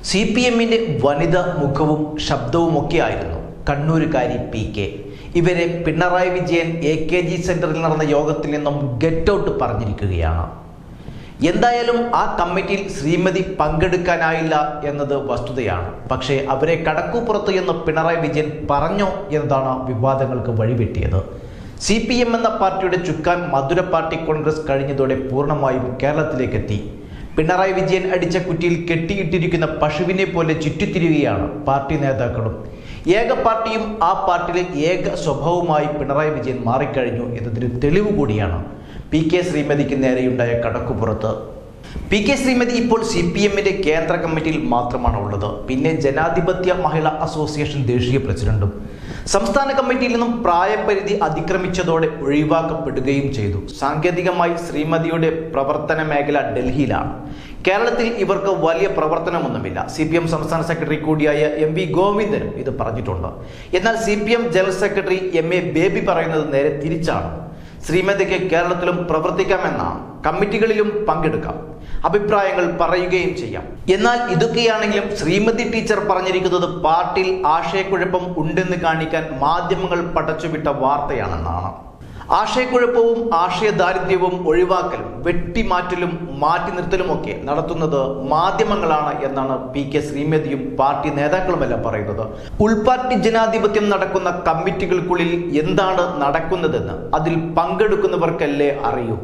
CPMന്റെ വനിതാ മുഖവും ശബ്ദവുമൊക്കെയായിരുന്നു കണ്ണൂരുകാരി PK. ഇവരെ പിണറായി വിജയൻ AKG സെന്ററിൽ നടന്ന യോഗത്തിൽ നിന്നും ഗെറ്റ് ഔട്ട് പറഞ്ഞിരിക്കുകയാണ്. എന്തായാലും ആ കമ്മിറ്റിയിൽ ശ്രീമതി പങ്കെടുക്കാനായില്ല എന്നത് വസ്തുതയാണ്. പക്ഷേ അവരെ കടക്കുപുറത്ത് എന്ന് പിണറായി വിജയൻ പറഞ്ഞോ എന്നതാണ് വിവാദങ്ങൾക്ക് വഴിവെട്ടിയത്. CPM എന്ന പാർട്ടിയുടെ ചുക്കാൻ മധുര പാർട്ടി കോൺഗ്രസ് കഴിഞ്ഞതോടെ പൂർണ്ണമായും കേരളത്തിലേക്കെത്തി. പിണറായി വിജയൻ അടിച്ച കുറ്റിയിൽ കെട്ടിയിട്ടിരിക്കുന്ന പശുവിനെ പോലെ ചുറ്റിത്തിരിയുകയാണ് പാർട്ടി നേതാക്കളും. ഏക പാർട്ടിയും ആ പാർട്ടിയിലെ ഏക സ്വഭാവവുമായി പിണറായി വിജയൻ മാറിക്കഴിഞ്ഞു എന്നതിന് തെളിവ് കൂടിയാണ് PK ശ്രീമതിക്ക് നേരെയുണ്ടായ കടക്കുപുറത്ത്. PK ശ്രീമതി ഇപ്പോൾ CPMന്റെ കേന്ദ്ര കമ്മിറ്റിയിൽ മാത്രമാണ് ഉള്ളത്. പിന്നെ ജനാധിപത്യ മഹിളാ അസോസിയേഷൻ ദേശീയ പ്രസിഡന്റും. സംസ്ഥാന കമ്മിറ്റിയിൽ നിന്നും പ്രായപരിധി അതിക്രമിച്ചതോടെ ഒഴിവാക്കപ്പെടുകയും ചെയ്തു. സാങ്കേതികമായി ശ്രീമതിയുടെ പ്രവർത്തന മേഖല ഡൽഹിയിലാണ്. കേരളത്തിൽ ഇവർക്ക് വലിയ പ്രവർത്തനമൊന്നുമില്ല. CPM സംസ്ഥാന സെക്രട്ടറി കൂടിയായ MV ഗോവിന്ദനും ഇത് പറഞ്ഞിട്ടുണ്ട്. എന്നാൽ CPM general secretary MA baby പറയുന്നത് നേരെ തിരിച്ചാണ്. ശ്രീമതിക്ക് കേരളത്തിലും പ്രവർത്തിക്കാമെന്നാണ്, കമ്മിറ്റികളിലും പങ്കെടുക്കാം, അഭിപ്രായങ്ങൾ പറയുകയും ചെയ്യാം. എന്നാൽ ഇതൊക്കെയാണെങ്കിലും ശ്രീമതി ടീച്ചർ പറഞ്ഞിരിക്കുന്നത് പാർട്ടിയിൽ ആശയക്കുഴപ്പം ഉണ്ടെന്ന് കാണിക്കാൻ മാധ്യമങ്ങൾ പടച്ചുവിട്ട വാർത്തയാണെന്നാണ്. ആശയക്കുഴപ്പവും ആശയദാരിദ്ര്യവും ഒഴിവാക്കലും വെട്ടിമാറ്റലും മാറ്റി നിർത്തലുമൊക്കെ നടത്തുന്നത് മാധ്യമങ്ങളാണ് എന്നാണ് PK ശ്രീമതിയും പാർട്ടി നേതാക്കളുമെല്ലാം പറയുന്നത്. ഉൾപാർട്ടി ജനാധിപത്യം നടക്കുന്ന കമ്മിറ്റികൾക്കുള്ളിൽ എന്താണ് നടക്കുന്നതെന്ന് അതിൽ പങ്കെടുക്കുന്നവർക്കല്ലേ അറിയൂ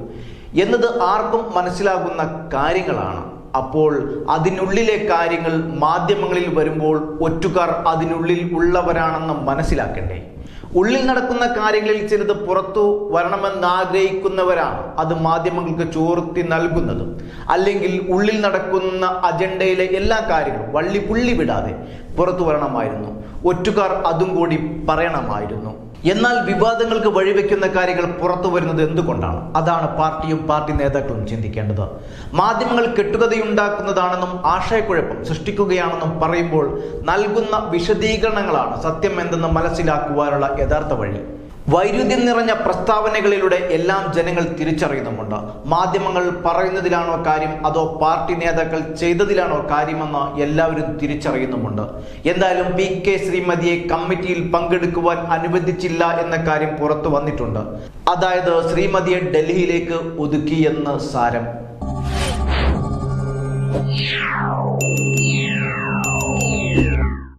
എന്നത് ആർക്കും മനസ്സിലാകുന്ന കാര്യങ്ങളാണ്. അപ്പോൾ അതിനുള്ളിലെ കാര്യങ്ങൾ മാധ്യമങ്ങളിൽ വരുമ്പോൾ ഒറ്റുകാർ അതിനുള്ളിൽ ഉള്ളവരാണെന്ന് മനസ്സിലാക്കണ്ടേ? ഉള്ളിൽ നടക്കുന്ന കാര്യങ്ങളിൽ ചിലത് പുറത്തു വരണമെന്നാഗ്രഹിക്കുന്നവരാണ് അത് മാധ്യമങ്ങൾക്ക് ചോർത്തി നൽകുന്നത്. അല്ലെങ്കിൽ ഉള്ളിൽ നടക്കുന്ന അജണ്ടയിലെ എല്ലാ കാര്യങ്ങളും വള്ളിപുള്ളി വിടാതെ പുറത്തു വരണമായിരുന്നു. ഒറ്റുകാർ അതും കൂടി പറയണമായിരുന്നു. എന്നാൽ വിവാദങ്ങൾക്ക് വഴിവെക്കുന്ന കാര്യങ്ങൾ പുറത്തു വരുന്നത് എന്തുകൊണ്ടാണ്? അതാണ് പാർട്ടിയും പാർട്ടി നേതാക്കളും ചിന്തിക്കേണ്ടത്. മാധ്യമങ്ങൾ കെട്ടുകഥയുണ്ടാക്കുന്നതാണെന്നും ആശയക്കുഴപ്പം സൃഷ്ടിക്കുകയാണെന്നും പറയുമ്പോൾ നൽകുന്ന വിശദീകരണങ്ങളാണ് സത്യം എന്തെന്ന് മനസ്സിലാക്കുവാനുള്ള യഥാർത്ഥ വഴി. വൈരുദ്ധ്യം നിറഞ്ഞ പ്രസ്താവനകളിലൂടെ എല്ലാം ജനങ്ങൾ തിരിച്ചറിയുന്നുമുണ്ട്. മാധ്യമങ്ങൾ പറയുന്നതിലാണോ കാര്യം അതോ പാർട്ടി നേതാക്കൾ ചെയ്തതിലാണോ കാര്യമെന്ന് എല്ലാവരും തിരിച്ചറിയുന്നുമുണ്ട്. എന്തായാലും PK ശ്രീമതിയെ കമ്മിറ്റിയിൽ പങ്കെടുക്കുവാൻ അനുവദിച്ചില്ല എന്ന കാര്യം പുറത്തു വന്നിട്ടുണ്ട്. അതായത് ശ്രീമതിയെ ഡൽഹിയിലേക്ക് ഒതുക്കിയെന്ന് സാരം.